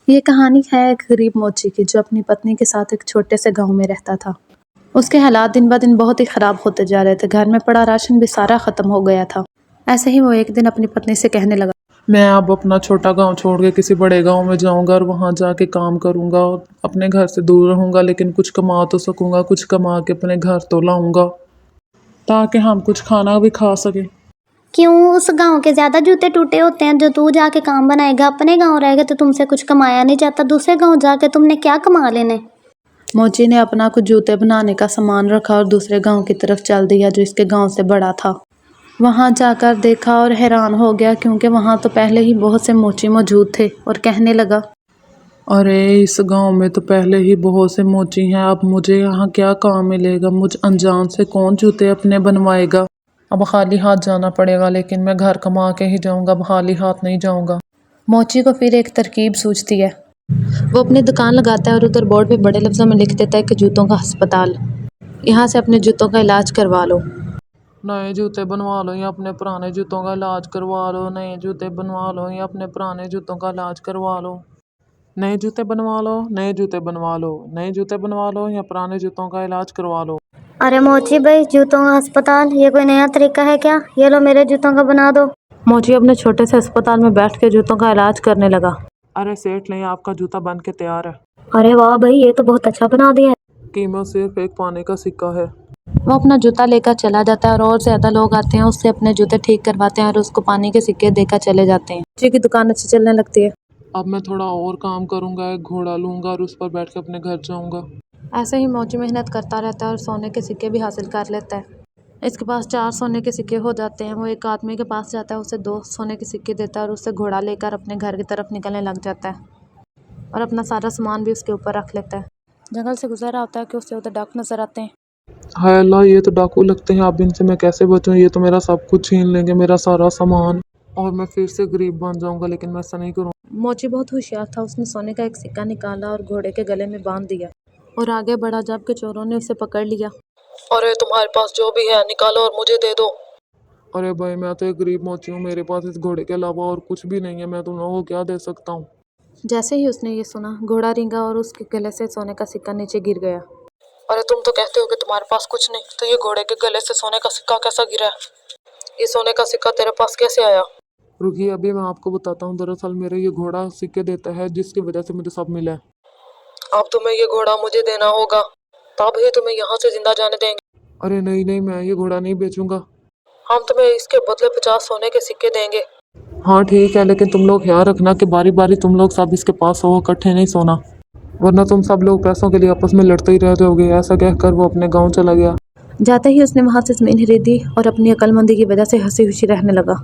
ये कहानी है एक गरीब मोची की जो अपनी पत्नी के साथ एक छोटे से गांव में रहता था। उसके हालात दिन ब दिन बहुत ही खराब होते जा रहे थे। घर में पड़ा राशन भी सारा खत्म हो गया था। ऐसे ही वो एक दिन अपनी पत्नी से कहने लगा, मैं अब अपना छोटा गांव छोड़ के किसी बड़े गांव में जाऊंगा और वहां जाके काम करूंगा और अपने घर से दूर रहूंगा, लेकिन कुछ कमा तो सकूंगा, कुछ कमा के अपने घर तो लाऊंगा ताकि हम कुछ खाना भी खा सके। क्यों? उस गांव के ज्यादा जूते टूटे होते हैं जो तू जाके काम बनाएगा। अपने गांव रहेगा तो तुमसे कुछ कमाया नहीं जाता, दूसरे गांव जाके तुमने क्या कमा लेने। मोची ने अपना कुछ जूते बनाने का सामान रखा और दूसरे गांव की तरफ चल दिया जो इसके गांव से बड़ा था। वहां जाकर देखा और हैरान हो गया क्योंकि वहां तो पहले ही बहुत से मोची मौजूद थे और कहने लगा, अरे इस गांव में तो पहले ही बहुत से मोची हैं, अब मुझे यहाँ क्या काम मिलेगा। मुझ अनजान से कौन जूते अपने बनवाएगा। अब खाली हाथ जाना पड़ेगा, लेकिन मैं घर कमा के ही जाऊंगा, अब खाली हाथ नहीं जाऊंगा। मोची को फिर एक तरकीब सूझती है। वो अपनी दुकान लगाता है और उधर बोर्ड पे बड़े लफ्ज़ों में लिख देता है कि जूतों का अस्पताल, यहाँ से अपने जूतों का इलाज करवा लो। नए जूते बनवा लो या अपने पुराने जूतों का इलाज करवा लो। नए जूते बनवा लो या अपने पुराने जूतों का इलाज करवा लो। नए जूते बनवा लो, नए जूते बनवा लो, नए जूते बनवा लो या पुराने जूतों का इलाज करवा लो। अरे मोची भाई, जूतों का अस्पताल ये कोई नया तरीका है क्या? ये लो मेरे जूतों का बना दो। मोची अपने छोटे से अस्पताल में बैठ के जूतों का इलाज करने लगा। अरे सेठ नहीं, आपका जूता बन के तैयार है। अरे वाह भाई, ये तो बहुत अच्छा बना दिया है। कीमत सिर्फ एक पानी का सिक्का है। वो अपना जूता लेकर चला जाता है और ज़्यादा लोग आते हैं, उससे अपने जूते ठीक करवाते हैं और उसको पानी के सिक्के देकर चले जाते हैं। मोची की दुकान अच्छी चलने लगती है। अब मैं थोड़ा और काम करूंगा, एक घोड़ा लूंगा और उस पर बैठ के अपने घर जाऊंगा। ऐसे ही मोची मेहनत करता रहता है और सोने के सिक्के भी हासिल कर लेता है। इसके पास 4 सोने के सिक्के हो जाते हैं। वो एक आदमी के पास जाता है, उसे 2 सोने के सिक्के देता है और उससे घोड़ा लेकर अपने घर की तरफ निकलने लग जाता है और अपना सारा सामान भी उसके ऊपर रख लेता है। जंगल से गुजर रहा होता है कि उससे उधर डाकू नजर आते हैं। हाय अल्लाह, ये तो डाकू लगते हैं, अब इनसे मैं कैसे बचूं। ये तो मेरा सब कुछ छीन लेंगे, मेरा सारा सामान, और मैं फिर से गरीब बन जाऊंगा, लेकिन मैं ऐसा नहीं करूँ। मोची बहुत होशियार था। उसने सोने का एक सिक्का निकाला और घोड़े के गले में बांध दिया और आगे बढ़ा जबकि चोरों ने उसे पकड़ लिया। अरे तुम्हारे पास जो भी है निकालो और मुझे दे दो। अरे भाई, मैं तो एक गरीब मोची हूँ, मेरे पास इस घोड़े के अलावा और कुछ भी नहीं है, मैं तुम लोगों को क्या दे सकता हूँ। जैसे ही उसने ये सुना, घोड़ा रिंगा और उसके गले से सोने का सिक्का नीचे गिर गया। अरे तुम तो कहते हो कि तुम्हारे पास कुछ नहीं, तो ये घोड़े के गले से सोने का सिक्का कैसा गिरा है? ये सोने का सिक्का तेरे पास कैसे आया? रुकिए, अभी मैं आपको बताता हूँ। दरअसल मेरे ये घोड़ा सिक्के देता है, जिसकी वजह से मुझे सब मिला है। अब तुम्हें ये घोड़ा मुझे देना होगा, तब ही तुम्हें यहाँ से जिंदा जाने देंगे। अरे नहीं नहीं, मैं ये घोड़ा नहीं बेचूंगा। हम तुम्हें इसके बदले 50 सोने के सिक्के देंगे। हाँ ठीक है, लेकिन तुम लोग ख्याल रखना कि बारी बारी तुम लोग सब इसके पास हो, इकट्ठे नहीं सोना, वरना तुम सब लोग पैसों के लिए आपस में लड़ते ही रह जाओगे। ऐसा कहकर वो अपने गाँव चला गया। जाते ही उसने वहां से जमीन खरीदी और अपनी अक्लमंदी की वजह से हंसी खुशी रहने लगा।